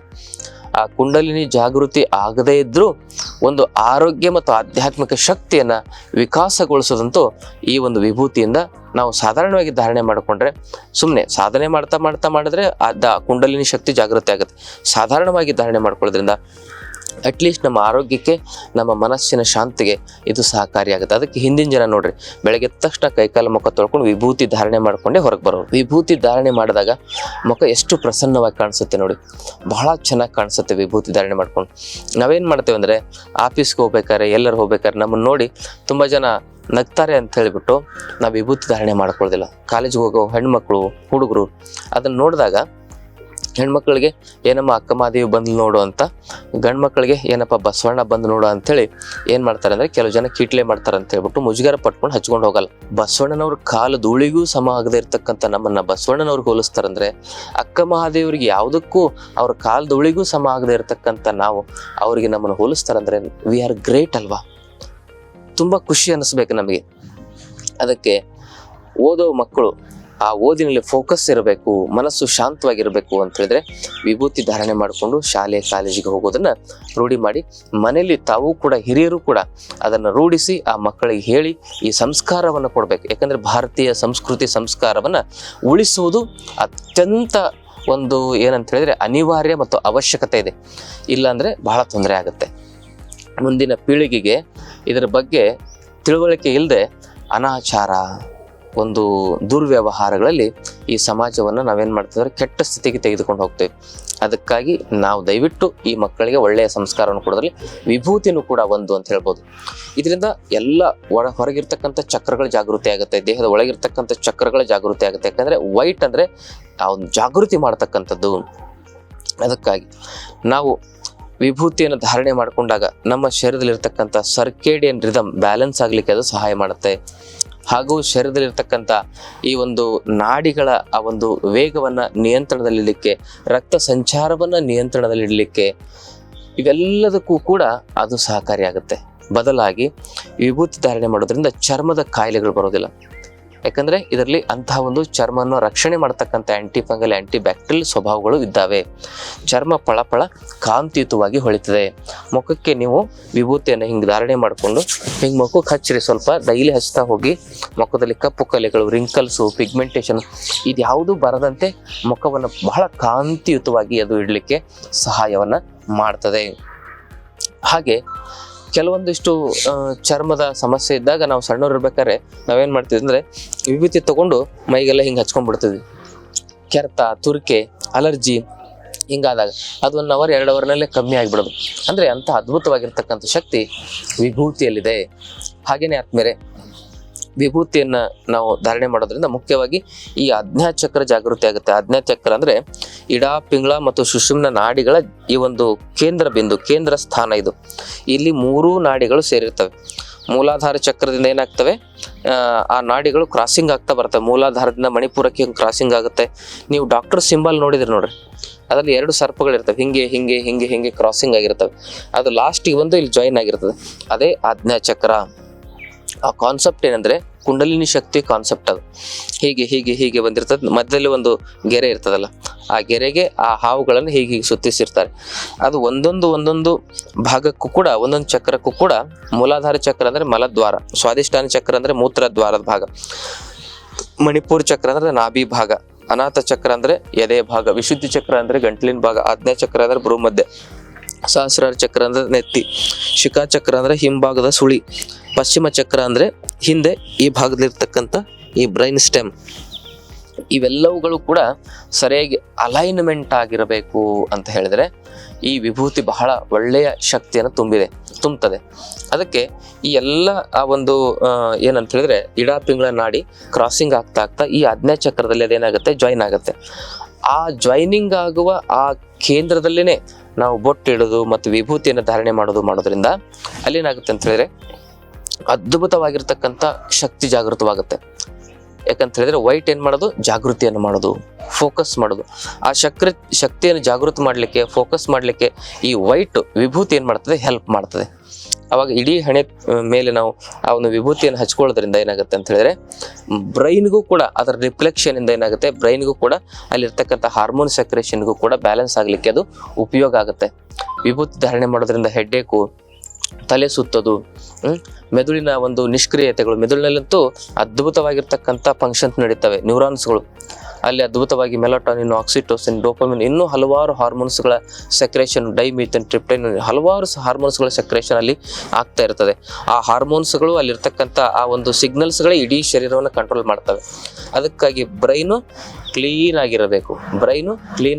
A: ಆ ಕುಂಡಲಿನಿ ಜಾಗೃತಿ ಆಗದೇ ಇದ್ರೂ ಒಂದು ಆರೋಗ್ಯ ಮತ್ತು ಆಧ್ಯಾತ್ಮಿಕ ಶಕ್ತಿಯನ್ನ ವಿಕಾಸಗೊಳಿಸೋದಂತೂ ಈ ಒಂದು ವಿಭೂತಿಯಿಂದ ನಾವು ಸಾಧಾರಣವಾಗಿ ಧಾರಣೆ ಮಾಡಿಕೊಂಡ್ರೆ, ಸುಮ್ಮನೆ ಸಾಧನೆ ಮಾಡ್ತಾ ಮಾಡ್ತಾ ಮಾಡಿದ್ರೆ ಕುಂಡಲಿನಿ ಶಕ್ತಿ ಜಾಗೃತಿ ಆಗುತ್ತೆ. ಸಾಧಾರಣವಾಗಿ ಧಾರಣೆ ಮಾಡ್ಕೊಳ್ಳೋದ್ರಿಂದ ಅಟ್ಲೀಸ್ಟ್ ನಮ್ಮ ಆರೋಗ್ಯಕ್ಕೆ, ನಮ್ಮ ಮನಸ್ಸಿನ ಶಾಂತಿಗೆ ಇದು ಸಹಕಾರಿಯಾಗುತ್ತೆ. ಅದಕ್ಕೆ ಹಿಂದಿನ ಜನ ನೋಡ್ರಿ, ಬೆಳಗ್ಗೆ ಎದ್ದ ತಕ್ಷಣ ಕೈಕಾಲು ಮುಖ ತೊಳ್ಕೊಂಡು ವಿಭೂತಿ ಧಾರಣೆ ಮಾಡ್ಕೊಂಡೇ ಹೊರಗೆ ಬರೋರು. ವಿಭೂತಿ ಧಾರಣೆ ಮಾಡಿದಾಗ ಮುಖ ಎಷ್ಟು ಪ್ರಸನ್ನವಾಗಿ ಕಾಣಿಸುತ್ತೆ ನೋಡಿ, ಬಹಳ ಚೆನ್ನಾಗಿ ಕಾಣಿಸುತ್ತೆ ವಿಭೂತಿ ಧಾರಣೆ ಮಾಡ್ಕೊಂಡು. ನಾವೇನು ಮಾಡ್ತೇವೆ ಅಂದರೆ, ಆಫೀಸ್ಗೆ ಹೋಗ್ಬೇಕಾದ್ರೆ, ಎಲ್ಲರೂ ಹೋಗ್ಬೇಕಾದ್ರೆ ನಮ್ಮನ್ನು ನೋಡಿ ತುಂಬ ಜನ ನಗ್ತಾರೆ ಅಂತ ಹೇಳಿಬಿಟ್ಟು ನಾವು ವಿಭೂತಿ ಧಾರಣೆ ಮಾಡ್ಕೊಳ್ಳೋದಿಲ್ಲ. ಕಾಲೇಜಿಗೆ ಹೋಗೋ ಹೆಣ್ಮಕ್ಳು, ಹುಡುಗರು ಅದನ್ನು ನೋಡಿದಾಗ ಹೆಣ್ಮಕ್ಳಿಗೆ ಏನಮ್ಮ ಅಕ್ಕ ಮಹಾದೇವಿ ಬಂದು ನೋಡು ಅಂತ, ಗಂಡು ಮಕ್ಕಳಿಗೆ ಏನಪ್ಪ ಬಸವಣ್ಣ ಬಂದು ನೋಡು ಅಂತೇಳಿ ಏನು ಮಾಡ್ತಾರೆ ಅಂದರೆ, ಕೆಲವು ಜನ ಕೀಟ್ಲೆ ಮಾಡ್ತಾರೆ ಅಂತ ಹೇಳ್ಬಿಟ್ಟು ಮುಜುಗರ ಪಟ್ಕೊಂಡು ಹಚ್ಕೊಂಡು ಹೋಗಲ್ಲ. ಬಸವಣ್ಣನವ್ರ ಕಾಲು ಧೂಳಿಗೂ ಸಮ ಆಗದೆ ಇರ್ತಕ್ಕಂಥ ನಮ್ಮನ್ನು ಬಸವಣ್ಣನವ್ರಿಗೆ ಹೋಲಿಸ್ತಾರಂದ್ರೆ, ಅಕ್ಕ ಮಹಾದೇವ್ರಿಗೆ ಯಾವುದಕ್ಕೂ ಅವ್ರ ಕಾಲು ಧೂಳಿಗೂ ಸಮ ಆಗದೆ ಇರತಕ್ಕಂಥ ನಾವು ಅವರಿಗೆ ನಮ್ಮನ್ನು ಹೋಲಿಸ್ತಾರಂದ್ರೆ ವಿ ಆರ್ ಗ್ರೇಟ್ ಅಲ್ವಾ? ತುಂಬ ಖುಷಿ ಅನ್ನಿಸ್ಬೇಕು ನಮಗೆ. ಅದಕ್ಕೆ ಓದೋ ಮಕ್ಕಳು ಆ ಓದಿನಲ್ಲಿ ಫೋಕಸ್ ಇರಬೇಕು, ಮನಸ್ಸು ಶಾಂತವಾಗಿರಬೇಕು ಅಂತ ಹೇಳಿದ್ರೆ ವಿಭೂತಿ ಧಾರಣೆ ಮಾಡಿಕೊಂಡು ಶಾಲೆ ಕಾಲೇಜಿಗೆ ಹೋಗೋದನ್ನ ರೂಢಿ ಮಾಡಿ, ಮನೆಯಲ್ಲಿ ತಾವು ಕೂಡ ಹಿರಿಯರು ಕೂಡ ಅದನ್ನು ರೂಢಿಸಿ ಆ ಮಕ್ಕಳಿಗೆ ಹೇಳಿ ಈ ಸಂಸ್ಕಾರವನ್ನು ಕೊಡಬೇಕು. ಯಾಕಂದ್ರೆ ಭಾರತೀಯ ಸಂಸ್ಕೃತಿ ಸಂಸ್ಕಾರವನ್ನು ಉಳಿಸುವುದು ಅತ್ಯಂತ ಒಂದು ಏನಂತ ಹೇಳಿದ್ರೆ ಅನಿವಾರ್ಯ ಮತ್ತು ಅವಶ್ಯಕತೆ ಇದೆ. ಇಲ್ಲಾಂದ್ರೆ ಬಹಳ ತೊಂದರೆ ಆಗುತ್ತೆ. ಮುಂದಿನ ಪೀಳಿಗೆಗೆ ಇದರ ಬಗ್ಗೆ ತಿಳುವಳಿಕೆ ಇಲ್ಲದೆ ಅನಾಚಾರ, ಒಂದು ದುರ್ವ್ಯವಹಾರಗಳಲ್ಲಿ ಈ ಸಮಾಜವನ್ನು ನಾವೇನು ಮಾಡ್ತಿದ್ರೆ ಕೆಟ್ಟ ಸ್ಥಿತಿಗೆ ತೆಗೆದುಕೊಂಡು ಹೋಗ್ತೇವೆ. ಅದಕ್ಕಾಗಿ ನಾವು ದಯವಿಟ್ಟು ಈ ಮಕ್ಕಳಿಗೆ ಒಳ್ಳೆಯ ಸಂಸ್ಕಾರವನ್ನು ಕೊಡೋದ್ರಲ್ಲಿ ವಿಭೂತಿನೂ ಕೂಡ ಒಂದು ಅಂತ ಹೇಳ್ಬೋದು. ಇದರಿಂದ ಎಲ್ಲ ಹೊರಗಿರ್ತಕ್ಕಂಥ ಚಕ್ರಗಳ ಜಾಗೃತಿ ಆಗುತ್ತೆ, ದೇಹದ ಒಳಗಿರ್ತಕ್ಕಂಥ ಚಕ್ರಗಳ ಜಾಗೃತಿ ಆಗುತ್ತೆ. ಯಾಕಂದರೆ ವೈಟ್ ಅಂದರೆ ಆ ಒಂದು ಜಾಗೃತಿ ಮಾಡ್ತಕ್ಕಂಥದ್ದು. ಅದಕ್ಕಾಗಿ ನಾವು ವಿಭೂತಿಯನ್ನು ಧಾರಣೆ ಮಾಡಿಕೊಂಡಾಗ ನಮ್ಮ ಶರೀರದಲ್ಲಿರ್ತಕ್ಕಂಥ ಸರ್ಕೇಡಿಯನ್ ರಿದಮ್ ಬ್ಯಾಲೆನ್ಸ್ ಆಗಲಿಕ್ಕೆ ಅದು ಸಹಾಯ ಮಾಡುತ್ತೆ. ಹಾಗೂ ಶರೀರದಲ್ಲಿರ್ತಕ್ಕಂಥ ಈ ಒಂದು ನಾಡಿಗಳ ಆ ಒಂದು ವೇಗವನ್ನು ನಿಯಂತ್ರಣದಲ್ಲಿಡಲಿಕ್ಕೆ, ರಕ್ತ ಸಂಚಾರವನ್ನು ನಿಯಂತ್ರಣದಲ್ಲಿಡಲಿಕ್ಕೆ, ಇವೆಲ್ಲದಕ್ಕೂ ಕೂಡ ಅದು ಸಹಕಾರಿಯಾಗುತ್ತೆ. ಬದಲಾಗಿ ವಿಭೂತಿ ಧಾರಣೆ ಮಾಡೋದ್ರಿಂದ ಚರ್ಮದ ಕಾಯಿಲೆಗಳು ಬರೋದಿಲ್ಲ. ಯಾಕಂದರೆ ಇದರಲ್ಲಿ ಅಂತಹ ಒಂದು ಚರ್ಮವನ್ನು ರಕ್ಷಣೆ ಮಾಡ್ತಕ್ಕಂಥ ಆ್ಯಂಟಿ ಫಂಗಲ್, ಆ್ಯಂಟಿ ಬ್ಯಾಕ್ಟೀರಿಯಲ್ ಸ್ವಭಾವಗಳು ಇದ್ದಾವೆ. ಚರ್ಮ ಪಳಪಳ ಕಾಂತಿಯುತವಾಗಿ ಹೊಳಿತದೆ. ಮುಖಕ್ಕೆ ನೀವು ವಿಭೂತಿಯನ್ನು ಹಿಂಗೆ ಧಾರಣೆ ಮಾಡಿಕೊಂಡು ಹಿಂಗೆ ಮುಖಕ್ಕೆ ಹಚ್ಚಿರಿ, ಸ್ವಲ್ಪ ಡೈಲಿ ಹಚ್ತಾ ಹೋಗಿ ಮುಖದಲ್ಲಿ ಕಪ್ಪು ಕಲೆಗಳು, ರಿಂಕಲ್ಸು, ಪಿಗ್ಮೆಂಟೇಷನ್ ಇದ್ಯಾವುದೂ ಬರದಂತೆ ಮುಖವನ್ನು ಬಹಳ ಕಾಂತಿಯುತವಾಗಿ ಅದು ಇಡಲಿಕ್ಕೆ ಸಹಾಯವನ್ನು ಮಾಡ್ತದೆ. ಹಾಗೆ ಕೆಲವೊಂದಿಷ್ಟು ಚರ್ಮದ ಸಮಸ್ಯೆ ಇದ್ದಾಗ ನಾವು ಸಣ್ಣವ್ರು ಇರ್ಬೇಕಾದ್ರೆ ನಾವೇನು ಮಾಡ್ತಿದ್ವಿ ಅಂದರೆ ವಿಭೂತಿ ತಗೊಂಡು ಮೈಗೆಲ್ಲ ಹಿಂಗೆ ಹಚ್ಕೊಂಡ್ಬಿಡ್ತಿದ್ವಿ. ಕೆರೆತ, ತುರಿಕೆ, ಅಲರ್ಜಿ ಹಿಂಗಾದಾಗ ಅದು 1 ಅವರ್ 2 ಅವರ್ನಲ್ಲೇ ಕಮ್ಮಿ ಆಗಿಬಿಡೋದು. ಅಂದರೆ ಅಂಥ ಅದ್ಭುತವಾಗಿರ್ತಕ್ಕಂಥ ಶಕ್ತಿ ವಿಭೂತಿಯಲ್ಲಿದೆ. ಹಾಗೇನೆ ಆದ್ಮೇಲೆ ವಿಭೂತಿಯನ್ನು ನಾವು ಧಾರಣೆ ಮಾಡೋದ್ರಿಂದ ಮುಖ್ಯವಾಗಿ ಈ ಆಜ್ಞಾಚಕ್ರ ಜಾಗೃತಿ ಆಗುತ್ತೆ. ಆಜ್ಞಾಚಕ್ರ ಅಂದರೆ ಇಡ, ಪಿಂಗಳ ಮತ್ತು ಸುಷುಮ್ನ ನಾಡಿಗಳ ಈ ಒಂದು ಕೇಂದ್ರ ಬಿಂದು, ಕೇಂದ್ರ ಸ್ಥಾನ ಇದು. ಇಲ್ಲಿ 3 ನಾಡಿಗಳು ಸೇರಿರ್ತವೆ. ಮೂಲಾಧಾರ ಚಕ್ರದಿಂದ ಏನಾಗ್ತವೆ, ಆ ನಾಡಿಗಳು ಕ್ರಾಸಿಂಗ್ ಆಗ್ತಾ ಬರ್ತವೆ. ಮೂಲಾಧಾರದಿಂದ ಮಣಿಪುರಕ್ಕೆ ಕ್ರಾಸಿಂಗ್ ಆಗುತ್ತೆ. ನೀವು ಡಾಕ್ಟರ್ ಸಿಂಬಲ್ ನೋಡಿದ್ರಿ ನೋಡ್ರಿ, ಅದರಲ್ಲಿ 2 ಸರ್ಪಗಳಿರ್ತವೆ, ಹಿಂಗೆ ಹಿಂಗೆ ಹಿಂಗೆ ಹಿಂಗೆ ಕ್ರಾಸಿಂಗ್ ಆಗಿರ್ತವೆ. ಅದು ಲಾಸ್ಟಿಗೆ ಬಂದು ಇಲ್ಲಿ ಜಾಯಿನ್ ಆಗಿರ್ತದೆ. ಅದೇ ಆಜ್ಞಾಚಕ್ರ. ಆ ಕಾನ್ಸೆಪ್ಟ್ ಏನಂದ್ರೆ ಕುಂಡಲಿನಿ ಶಕ್ತಿ ಕಾನ್ಸೆಪ್ಟ್. ಅದು ಹೀಗೆ ಹೀಗೆ ಹೀಗೆ ಬಂದಿರ್ತದೆ. ಮಧ್ಯದಲ್ಲಿ ಒಂದು ಗೆರೆ ಇರ್ತದಲ್ಲ, ಆ ಗೆರೆಗೆ ಆ ಹಾವುಗಳನ್ನು ಹೀಗೆ ಹೀಗೆ ಸುತ್ತಿಸಿರ್ತಾರೆ. ಅದು ಒಂದೊಂದು ಭಾಗಕ್ಕೂ ಕೂಡ, ಒಂದೊಂದು ಚಕ್ರಕ್ಕೂ ಕೂಡ, ಮೂಲಾಧಾರ ಚಕ್ರ ಅಂದ್ರೆ ಮಲದ್ವಾರ, ಸ್ವಾದಿಷ್ಠಾನ ಚಕ್ರ ಅಂದ್ರೆ ಮೂತ್ರ ದ್ವಾರದ ಭಾಗ, ಮಣಿಪುರ ಚಕ್ರ ಅಂದ್ರೆ ನಾಭಿ ಭಾಗ, ಅನಾಥ ಚಕ್ರ ಅಂದ್ರೆ ಎದೆ ಭಾಗ, ವಿಶುದ್ಧಿ ಚಕ್ರ ಅಂದ್ರೆ ಗಂಟ್ಲಿನ ಭಾಗ, ಆಜ್ಞಾ ಚಕ್ರ ಅಂದ್ರೆ ಭ್ರೂಮಧ್ಯ, ಸಹಸ್ರಾರ ಚಕ್ರ ಅಂದ್ರೆ ನೆತ್ತಿ, ಶಿಖಾ ಚಕ್ರ ಅಂದ್ರೆ ಹಿಂಭಾಗದ ಸುಳಿ, ಪಶ್ಚಿಮ ಚಕ್ರ ಅಂದ್ರೆ ಹಿಂದೆ ಈ ಭಾಗದಲ್ಲಿರ್ತಕ್ಕಂಥ ಈ ಬ್ರೈನ್ ಸ್ಟೆಮ್. ಇವೆಲ್ಲವುಗಳು ಕೂಡ ಸರಿಯಾಗಿ ಅಲೈನ್ಮೆಂಟ್ ಆಗಿರಬೇಕು ಅಂತ ಹೇಳಿದ್ರೆ ಈ ವಿಭೂತಿ ಬಹಳ ಒಳ್ಳೆಯ ಶಕ್ತಿಯನ್ನು ತುಂಬುತ್ತದೆ. ಅದಕ್ಕೆ ಈ ಎಲ್ಲ ಆ ಒಂದು ಏನಂತ ಹೇಳಿದ್ರೆ ಇಡ, ಪಿಂಗಳ ನಾಡಿ ಕ್ರಾಸಿಂಗ್ ಆಗ್ತಾ ಆಗ್ತಾ ಈ ಆಜ್ಞಾ ಚಕ್ರದಲ್ಲಿ ಅದೇನಾಗುತ್ತೆ, ಜಾಯಿನ್ ಆಗುತ್ತೆ. ಆ ಜಾಯಿನಿಂಗ್ ಆಗುವ ಆ ಕೇಂದ್ರದಲ್ಲಿನೇ ನಾವು ಬೊಟ್ಟಿಡೋದು ಮತ್ತು ವಿಭೂತಿಯನ್ನು ಧಾರಣೆ ಮಾಡೋದ್ರಿಂದ ಅಲ್ಲೇನಾಗುತ್ತೆ ಅಂತ ಹೇಳಿದ್ರೆ ಅದ್ಭುತವಾಗಿರ್ತಕ್ಕಂಥ ಶಕ್ತಿ ಜಾಗೃತವಾಗುತ್ತೆ. ಯಾಕಂತ ಹೇಳಿದ್ರೆ ವೈಟ್ ಏನ್ ಮಾಡೋದು, ಜಾಗೃತಿಯನ್ನು ಮಾಡೋದು, ಫೋಕಸ್ ಮಾಡೋದು. ಆ ಶಕ್ತಿಯನ್ನು ಜಾಗೃತಿ ಮಾಡಲಿಕ್ಕೆ, ಫೋಕಸ್ ಮಾಡಲಿಕ್ಕೆ ಈ ವೈಟ್ ವಿಭೂತಿ ಏನ್ ಮಾಡ್ತದೆ, ಹೆಲ್ಪ್ ಮಾಡ್ತದೆ. ಅವಾಗ ಇಡೀ ಹಣೆ ಮೇಲೆ ನಾವು ಆ ಒಂದು ವಿಭೂತಿಯನ್ನು ಹಚ್ಕೊಳ್ಳೋದ್ರಿಂದ ಏನಾಗುತ್ತೆ ಅಂತ ಹೇಳಿದ್ರೆ ಬ್ರೈನ್ಗೂ ಕೂಡ ಅದರ ರಿಫ್ಲೆಕ್ಷನ್ ಇಂದ ಏನಾಗುತ್ತೆ, ಬ್ರೈನ್ಗೂ ಕೂಡ ಅಲ್ಲಿರ್ತಕ್ಕಂಥ ಹಾರ್ಮೋನ್ ಸೆಕ್ರೇಷನ್ಗೂ ಕೂಡ ಬ್ಯಾಲೆನ್ಸ್ ಆಗ್ಲಿಕ್ಕೆ ಅದು ಉಪಯೋಗ ಆಗುತ್ತೆ. ವಿಭೂತಿ ಧಾರಣೆ ಮಾಡೋದ್ರಿಂದ ಹೆಡ್ಡೇಕು, ತಲೆ ಸುತ್ತೋದು, ಮೆದುಳಿನ ಒಂದು ನಿಷ್ಕ್ರಿಯತೆಗಳು, ಮೆದುಳಿನಲ್ಲಂತೂ ಅದ್ಭುತವಾಗಿರ್ತಕ್ಕಂಥ ಫಂಕ್ಷನ್ಸ್ ನಡೀತವೆ, ನ್ಯೂರಾನ್ಸ್ಗಳು ಅಲ್ಲಿ ಅದ್ಭುತವಾಗಿ ಮೆಲಟೋನಿನ್, ಆಕ್ಸಿಟೋಸಿನ್, ಡೋಪಮಿನ್, ಇನ್ನೂ ಹಲವಾರು ಹಾರ್ಮೋನ್ಸ್ಗಳ ಸೆಕ್ರೇಷನ್, ಡೈಮಿಥೇನ್, ಟ್ರಿಪ್ಟೈನ್, ಹಲವಾರು ಹಾರ್ಮೋನ್ಸ್ಗಳ ಸೆಕ್ರೇಷನ್ ಅಲ್ಲಿ ಆಗ್ತಾ ಇರ್ತದೆ. ಆ ಹಾರ್ಮೋನ್ಸ್ಗಳು ಅಲ್ಲಿರ್ತಕ್ಕಂಥ ಆ ಒಂದು ಸಿಗ್ನಲ್ಸ್ಗಳೇ ಇಡೀ ಶರೀರವನ್ನು ಕಂಟ್ರೋಲ್ ಮಾಡ್ತವೆ. ಅದಕ್ಕಾಗಿ ಬ್ರೈನು ಕ್ಲೀನ್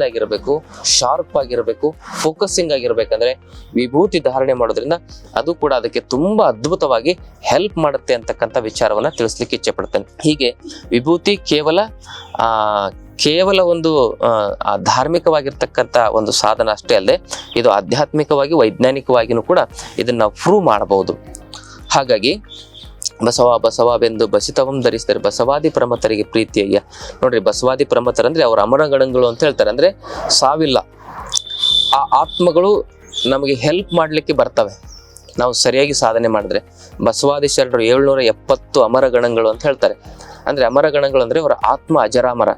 A: ಆಗಿರಬೇಕು, ಶಾರ್ಪ್ ಆಗಿರಬೇಕು, ಫೋಕಸಿಂಗ್ ಆಗಿರ್ಬೇಕಂದ್ರೆ ವಿಭೂತಿ ಧಾರಣೆ ಮಾಡೋದ್ರಿಂದ ಅದು ಕೂಡ ಅದಕ್ಕೆ ತುಂಬಾ ಅದ್ಭುತವಾಗಿ ಹೆಲ್ಪ್ ಮಾಡುತ್ತೆ ಅಂತಕ್ಕಂಥ ವಿಚಾರವನ್ನ ತಿಳಿಸ್ಲಿಕ್ಕೆ ಇಚ್ಛೆ ಪಡ್ತೇನೆ. ಹೀಗೆ ವಿಭೂತಿ ಕೇವಲ ಒಂದು ಧಾರ್ಮಿಕವಾಗಿರ್ತಕ್ಕಂಥ ಒಂದು ಸಾಧನ ಅಷ್ಟೇ ಅಲ್ಲದೆ ಇದು ಆಧ್ಯಾತ್ಮಿಕವಾಗಿ, ವೈಜ್ಞಾನಿಕವಾಗಿಯೂ ಕೂಡ ಇದನ್ನ ನಾವು ಪ್ರೂವ್ ಮಾಡಬಹುದು. ಹಾಗಾಗಿ ಬಸವವೆಂದು ಬಸಿತವಂ ಧರಿಸಿದರೆ ಬಸವಾದಿ ಪ್ರಮತರಿಗೆ ಪ್ರೀತಿಯಯ್ಯ. ನೋಡ್ರಿ, ಬಸವಾದಿ ಪ್ರಮತರಂದ್ರೆ ಅವ್ರ ಅಮರಗಣಗಳು ಅಂತ ಹೇಳ್ತಾರೆ. ಅಂದ್ರೆ ಸಾವಿಲ್ಲ, ಆ ಆತ್ಮಗಳು ನಮಗೆ ಹೆಲ್ಪ್ ಮಾಡ್ಲಿಕ್ಕೆ ಬರ್ತವೆ ನಾವು ಸರಿಯಾಗಿ ಸಾಧನೆ ಮಾಡಿದ್ರೆ. ಬಸವಾದಿ ಶರಣರು 770 ಅಮರಗಣಗಳು ಅಂತ ಹೇಳ್ತಾರೆ. ಅಂದ್ರೆ ಅಮರಗಣಗಳು ಅಂದ್ರೆ ಅವರ ಆತ್ಮ ಅಜರಾಮರ.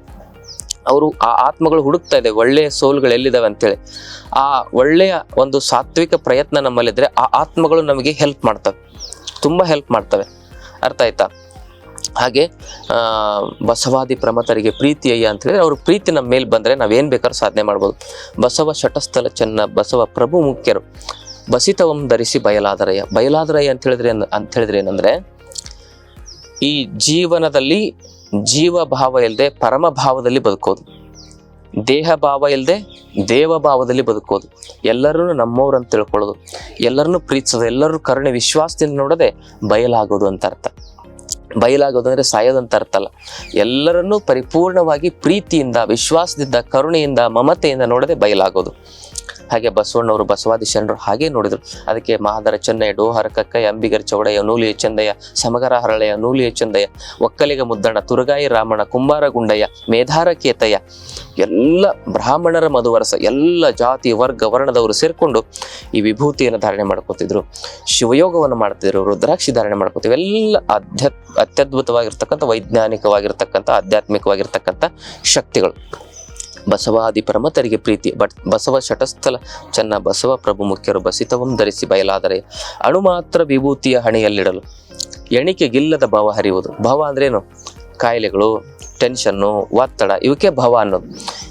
A: ಅವರು ಆ ಆತ್ಮಗಳು ಹುಡುಕ್ತಾ ಇದೆ ಒಳ್ಳೆಯ ಸೋಲ್ಗಳು ಎಲ್ಲಿದ್ದಾವೆ ಅಂತೇಳಿ. ಆ ಒಳ್ಳೆಯ ಒಂದು ಸಾತ್ವಿಕ ಪ್ರಯತ್ನ ನಮ್ಮಲ್ಲಿದ್ರೆ ಆ ಆತ್ಮಗಳು ನಮಗೆ ಹೆಲ್ಪ್ ಮಾಡ್ತವೆ, ತುಂಬಾ ಹೆಲ್ಪ್ ಮಾಡ್ತವೆ. ಅರ್ಥ ಆಯ್ತಾ? ಹಾಗೆ ಬಸವಾದಿ ಪ್ರಮತರಿಗೆ ಪ್ರೀತಿಯಯ್ಯ ಅಂತ ಹೇಳಿದ್ರೆ ಅವ್ರ ಪ್ರೀತಿ ನಮ್ಮ ಮೇಲೆ ಬಂದ್ರೆ ನಾವೇನ್ ಬೇಕಾದ್ರೂ ಸಾಧನೆ ಮಾಡ್ಬೋದು. ಬಸವ ಶಟಸ್ಥಲ ಚೆನ್ನ ಬಸವ ಪ್ರಭು ಮುಖ್ಯರು ಬಸಿತವಂ ಧರಿಸಿ ಬಯಲಾದರಯ್ಯ ಅಂತ ಹೇಳಿದ್ರೆ ಏನಂದ್ರೆ, ಈ ಜೀವನದಲ್ಲಿ ಜೀವ ಭಾವ ಇಲ್ಲದೆ ಪರಮ ಭಾವದಲ್ಲಿ ಬದುಕೋದು, ದೇಹ ಭಾವ ಇಲ್ಲದೆ ದೇವ ಭಾವದಲ್ಲಿ ಬದುಕೋದು, ಎಲ್ಲರನ್ನು ನಮ್ಮವ್ರು ಅಂತ ತಿಳ್ಕೊಳ್ಳೋದು, ಎಲ್ಲರನ್ನು ಪ್ರೀತಿಸೋದು, ಎಲ್ಲರೂ ಕರುಣೆ ವಿಶ್ವಾಸದಿಂದ ನೋಡದೆ ಬಯಲಾಗೋದು ಅಂತ ಅರ್ಥ. ಬಯಲಾಗೋದು ಅಂದ್ರೆ ಸಾಯೋದು ಅಂತ ಅರ್ಥ ಅಲ್ಲ. ಎಲ್ಲರನ್ನೂ ಪರಿಪೂರ್ಣವಾಗಿ ಪ್ರೀತಿಯಿಂದ, ವಿಶ್ವಾಸದಿಂದ, ಕರುಣೆಯಿಂದ, ಮಮತೆಯಿಂದ ನೋಡದೆ ಬಯಲಾಗೋದು. ಹಾಗೆ ಬಸವಣ್ಣವರು ಬಸವಾದಿ ಶರಣರು ಹಾಗೆ ನೋಡಿದ್ರು. ಅದಕ್ಕೆ ಮಹಾದರ ಚೆನ್ನಯ್ಯ, ಡೋಹರ ಕಕ್ಕಯ್ಯ, ಅಂಬಿಗರ ಚೌಡಯ್ಯ, ನೂಲಿಯ ಚಂದಯ್ಯ, ಸಮಗರ ಹರಳಯ್ಯ, ನೂಲಿಯ ಚಂದಯ್ಯ, ಒಕ್ಕಲಿಗ ಮುದ್ದಣ್ಣ, ತುರಗಾಯಿ ರಾಮಣ್ಣ, ಕುಂಬಾರ ಗುಂಡಯ್ಯ, ಮೇಧಾರ ಕೇತಯ್ಯ, ಎಲ್ಲ ಬ್ರಾಹ್ಮಣರ ಮಧುವರಸ, ಎಲ್ಲ ಜಾತಿ ವರ್ಗ ವರ್ಣದವರು ಸೇರ್ಕೊಂಡು ಈ ವಿಭೂತಿಯನ್ನು ಧಾರಣೆ ಮಾಡ್ಕೋತಿದ್ರು, ಶಿವಯೋಗವನ್ನು ಮಾಡ್ತಿದ್ರು, ರುದ್ರಾಕ್ಷಿ ಧಾರಣೆ ಮಾಡ್ಕೋತಿದ್ರು. ಎಲ್ಲ ಅತ್ಯದ್ಭುತವಾಗಿರ್ತಕ್ಕಂಥ, ವೈಜ್ಞಾನಿಕವಾಗಿರ್ತಕ್ಕಂಥ, ಆಧ್ಯಾತ್ಮಿಕವಾಗಿರ್ತಕ್ಕಂಥ ಶಕ್ತಿಗಳು. ಬಸವಾದಿ ಪ್ರಮತರಿಗೆ ಪ್ರೀತಿ ಬಸವ ಶಟಸ್ಥಲ ಚೆನ್ನ ಬಸವ ಪ್ರಭು ಮುಖ್ಯರು ಬಸಿತವಂ ಧರಿಸಿ ಬಯಲಾದರೆ ಅಣು ಮಾತ್ರ ವಿಭೂತಿಯ ಹಣೆಯಲ್ಲಿಡಲು ಎಣಿಕೆಗಿಲ್ಲದ ಭವ ಹರಿಯುವುದು. ಭವ ಅಂದ್ರೇನು? ಕಾಯಿಲೆಗಳು, ಟೆನ್ಷನ್ನು, ಒತ್ತಡ, ಇವಕ್ಕೆ ಭವ ಅನ್ನೋದು.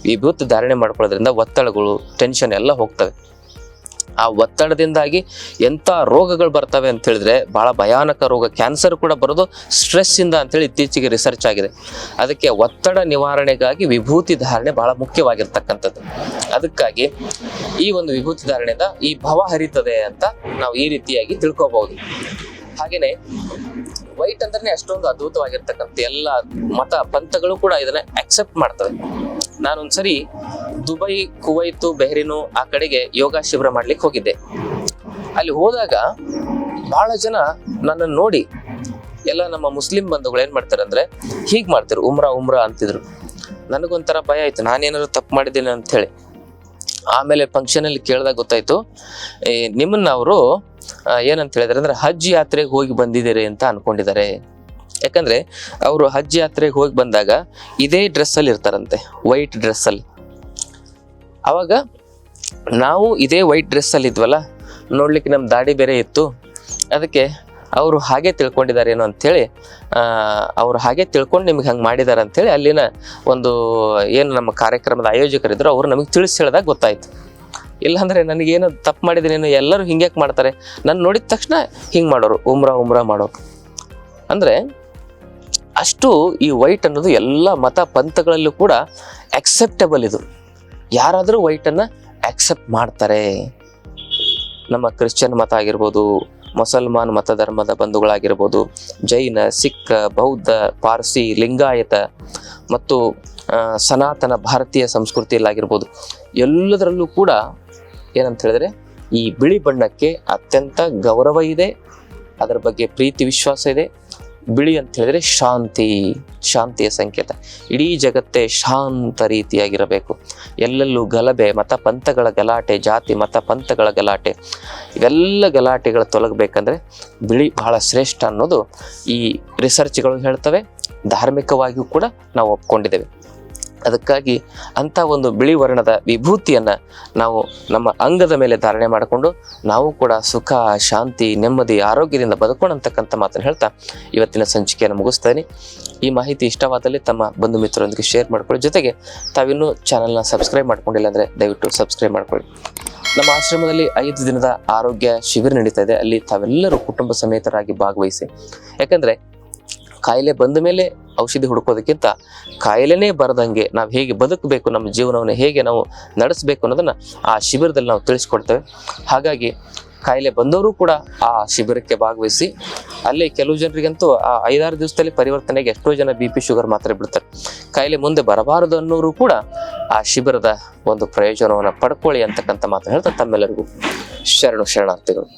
A: ವಿಭೂತಿ ಧಾರಣೆ ಮಾಡ್ಕೊಳ್ಳೋದ್ರಿಂದ ಒತ್ತಡಗಳು, ಟೆನ್ಷನ್ ಎಲ್ಲ ಹೋಗ್ತವೆ. ಆ ಒತ್ತಡದಿಂದಾಗಿ ಎಂಥ ರೋಗಗಳು ಬರ್ತವೆ ಅಂತ ಹೇಳಿದ್ರೆ ಬಹಳ ಭಯಾನಕ ರೋಗ, ಕ್ಯಾನ್ಸರ್ ಕೂಡ ಬರೋದು ಸ್ಟ್ರೆಸ್ ಇಂದ ಅಂತೇಳಿ ಇತ್ತೀಚೆಗೆ ರಿಸರ್ಚ್ ಆಗಿದೆ. ಅದಕ್ಕೆ ಒತ್ತಡ ನಿವಾರಣೆಗಾಗಿ ವಿಭೂತಿ ಧಾರಣೆ ಬಹಳ ಮುಖ್ಯವಾಗಿರ್ತಕ್ಕಂಥದ್ದು. ಅದಕ್ಕಾಗಿ ಈ ಒಂದು ವಿಭೂತಿ ಧಾರಣೆಯಿಂದ ಈ ಭವ ಹರಿತದೆ ಅಂತ ನಾವು ಈ ರೀತಿಯಾಗಿ ತಿಳ್ಕೊಬಹುದು. ಹಾಗೇನೆ ವೈಟ್ ಅಂದ್ರೆ ಅಷ್ಟೊಂದು ಅದ್ಭುತವಾಗಿರ್ತಕ್ಕಂಥ ಎಲ್ಲ ಮತ ಪಂಥಗಳು ಕೂಡ ಇದನ್ನ ಅಕ್ಸೆಪ್ಟ್ ಮಾಡ್ತವೆ. ನಾನೊಂದ್ಸರಿ ದುಬೈ, ಕುವೈತು, ಬೆಹ್ರಿನು ಆ ಕಡೆಗೆ ಯೋಗ ಶಿಬಿರ ಮಾಡ್ಲಿಕ್ಕೆ ಹೋಗಿದ್ದೆ. ಅಲ್ಲಿ ಹೋದಾಗ ಬಹಳ ಜನ ನನ್ನನ್ನು ನೋಡಿ, ಎಲ್ಲ ನಮ್ಮ ಮುಸ್ಲಿಂ ಬಂಧುಗಳು ಏನ್ ಮಾಡ್ತಾರೆ ಅಂದ್ರೆ ಹೀಗ್ ಮಾಡ್ತಾರೆ, ಉಮ್ರಾ ಅಂತಿದ್ರು. ನನಗೊಂಥರ ಭಯ ಆಯ್ತು, ನಾನೇನಾದ್ರು ತಪ್ಪು ಮಾಡಿದ್ದೇನೆ ಅಂತ ಹೇಳಿ. ಆಮೇಲೆ ಫಂಕ್ಷನ್ ಅಲ್ಲಿ ಕೇಳಿದಾಗ ಗೊತ್ತಾಯ್ತು, ನಿಮ್ಮನ್ನ ಅವರು ಏನಂತ ಹೇಳಿದ್ರೆ ಅಂದ್ರೆ ಹಜ್ ಯಾತ್ರೆಗೆ ಹೋಗಿ ಬಂದಿದ್ದೀರಿ ಅಂತ ಅನ್ಕೊಂಡಿದ್ದಾರೆ. ಯಾಕಂದ್ರೆ ಅವರು ಹಜ್ ಯಾತ್ರೆಗೆ ಹೋಗಿ ಬಂದಾಗ ಇದೇ ಡ್ರೆಸ್ ಅಲ್ಲಿ ಇರ್ತಾರಂತೆ, ವೈಟ್ ಡ್ರೆಸ್ ಅಲ್ಲಿ. ಅವಾಗ ನಾವು ಇದೇ ವೈಟ್ ಡ್ರೆಸ್ ಅಲ್ಲಿ ಇದ್ವಲ್ಲ, ನೋಡ್ಲಿಕ್ಕೆ ನಮ್ ದಾಡಿ ಬೇರೆ ಇತ್ತು. ಅದಕ್ಕೆ ಅವರು ಹಾಗೆ ತಿಳ್ಕೊಂಡಿದಾರೇನೋ ಅಂತೇಳಿ ಅವ್ರು ಹಾಗೆ ತಿಳ್ಕೊಂಡು ನಿಮ್ಗೆ ಹಂಗೆ ಮಾಡಿದಾರ ಅಂತೇಳಿ ಅಲ್ಲಿನ ಒಂದು ಏನು ನಮ್ಮ ಕಾರ್ಯಕ್ರಮದ ಆಯೋಜಕರಿದ್ರು ಅವ್ರು ನಮಗೆ ತಿಳಿಸಿ ಹೇಳಿದಾಗ ಗೊತ್ತಾಯ್ತು. ಇಲ್ಲಾಂದ್ರೆ ನನಗೇನು ತಪ್ಪು ಮಾಡಿದೀನೇನು, ಎಲ್ಲರೂ ಹಿಂಗ್ಯಾಕೆ ಮಾಡ್ತಾರೆ, ನಾನು ನೋಡಿದ ತಕ್ಷಣ ಹಿಂಗೆ ಮಾಡೋರು, ಉಮ್ರಾ ಮಾಡೋರು. ಅಂದ್ರೆ ಅಷ್ಟು ಈ ವೈಟ್ ಅನ್ನೋದು ಎಲ್ಲ ಮತ ಪಂಥಗಳಲ್ಲೂ ಕೂಡ ಅಕ್ಸೆಪ್ಟಬಲ್. ಇದು ಯಾರಾದರೂ ವೈಟನ್ನು ಅಕ್ಸೆಪ್ಟ್ ಮಾಡ್ತಾರೆ. ನಮ್ಮ ಕ್ರಿಶ್ಚಿಯನ್ ಮತ ಆಗಿರ್ಬೋದು, ಮುಸಲ್ಮಾನ್ ಮತ ಧರ್ಮದ ಬಂಧುಗಳಾಗಿರ್ಬೋದು, ಜೈನ, ಸಿಖ್, ಬೌದ್ಧ, ಪಾರ್ಸಿ, ಲಿಂಗಾಯತ ಮತ್ತು ಸನಾತನ ಭಾರತೀಯ ಸಂಸ್ಕೃತಿಯಲ್ಲಾಗಿರ್ಬೋದು, ಎಲ್ಲದರಲ್ಲೂ ಕೂಡ ಏನಂತ ಹೇಳಿದ್ರೆ ಈ ಬಿಳಿ ಬಣ್ಣಕ್ಕೆ ಅತ್ಯಂತ ಗೌರವ ಇದೆ, ಅದರ ಬಗ್ಗೆ ಪ್ರೀತಿ ವಿಶ್ವಾಸ ಇದೆ. ಬಿಳಿ ಅಂತ ಹೇಳಿದ್ರೆ ಶಾಂತಿ, ಶಾಂತಿಯ ಸಂಕೇತ. ಇಡೀ ಜಗತ್ತೇ ಶಾಂತ ರೀತಿಯಾಗಿರಬೇಕು. ಎಲ್ಲೆಲ್ಲೂ ಗಲಭೆ, ಮತ ಪಂಥಗಳ ಗಲಾಟೆ, ಜಾತಿ ಮತ ಪಂಥಗಳ ಗಲಾಟೆ, ಇವೆಲ್ಲ ಗಲಾಟೆಗಳು ತೊಲಗಬೇಕಂದ್ರೆ ಬಿಳಿ ಬಹಳ ಶ್ರೇಷ್ಠ ಅನ್ನೋದು ಈ ರಿಸರ್ಚ್ಗಳು ಹೇಳ್ತವೆ. ಧಾರ್ಮಿಕವಾಗಿಯೂ ಕೂಡ ನಾವು ಒಪ್ಕೊಂಡಿದ್ದೇವೆ. ಅದಕ್ಕಾಗಿ ಅಂಥ ಒಂದು ಬಿಳಿ ವರ್ಣದ ವಿಭೂತಿಯನ್ನು ನಾವು ನಮ್ಮ ಅಂಗದ ಮೇಲೆ ಧಾರಣೆ ಮಾಡಿಕೊಂಡು ನಾವು ಕೂಡ ಸುಖ, ಶಾಂತಿ, ನೆಮ್ಮದಿ, ಆರೋಗ್ಯದಿಂದ ಬದುಕೋಣ ಅಂತಕ್ಕಂಥ ಮಾತನ್ನು ಹೇಳ್ತಾ ಇವತ್ತಿನ ಸಂಚಿಕೆಯನ್ನು ಮುಗಿಸ್ತೇನೆ. ಈ ಮಾಹಿತಿ ಇಷ್ಟವಾದಲ್ಲಿ ತಮ್ಮ ಬಂಧು ಮಿತ್ರರೊಂದಿಗೆ ಶೇರ್ ಮಾಡ್ಕೊಳ್ಳಿ. ಜೊತೆಗೆ ತಾವಿನ್ನೂ ಚಾನಲ್ನ ಸಬ್ಸ್ಕ್ರೈಬ್ ಮಾಡ್ಕೊಂಡಿಲ್ಲ ಅಂದರೆ ದಯವಿಟ್ಟು ಸಬ್ಸ್ಕ್ರೈಬ್ ಮಾಡ್ಕೊಳ್ಳಿ. ನಮ್ಮ ಆಶ್ರಮದಲ್ಲಿ 5 ದಿನದ ಆರೋಗ್ಯ ಶಿಬಿರ ನಡೀತಾ ಇದೆ. ಅಲ್ಲಿ ತಾವೆಲ್ಲರೂ ಕುಟುಂಬ ಸಮೇತರಾಗಿ ಭಾಗವಹಿಸಿ. ಯಾಕಂದರೆ ಕಾಯಿಲೆ ಬಂದ ಮೇಲೆ ಔಷಧಿ ಹುಡುಕೋದಕ್ಕಿಂತ ಕಾಯಿಲೆನೇ ಬರದಂಗೆ ನಾವು ಹೇಗೆ ಬದುಕಬೇಕು, ನಮ್ಮ ಜೀವನವನ್ನು ಹೇಗೆ ನಾವು ನಡೆಸಬೇಕು ಅನ್ನೋದನ್ನು ಆ ಶಿಬಿರದಲ್ಲಿ ನಾವು ತಿಳಿಸ್ಕೊಡ್ತೇವೆ. ಹಾಗಾಗಿ ಕಾಯಿಲೆ ಬಂದವರು ಕೂಡ ಆ ಶಿಬಿರಕ್ಕೆ ಭಾಗವಹಿಸಿ. ಅಲ್ಲಿ ಕೆಲವು ಜನರಿಗಂತೂ ಆ 5-6 ದಿವಸದಲ್ಲಿ ಪರಿವರ್ತನೆಗೆ ಎಷ್ಟೋ ಜನ BP ಶುಗರ್ ಮಾತ್ರೆ ಬಿಡ್ತಾರೆ. ಕಾಯಿಲೆ ಮುಂದೆ ಬರಬಾರದು ಅನ್ನೋರು ಕೂಡ ಆ ಶಿಬಿರದ ಒಂದು ಪ್ರಯೋಜನವನ್ನು ಪಡ್ಕೊಳ್ಳಿ ಅಂತಕ್ಕಂಥ ಮಾತು ಹೇಳ್ತಾ ತಮ್ಮೆಲ್ಲರಿಗೂ ಶರಣಾರ್ಥಿಗಳು.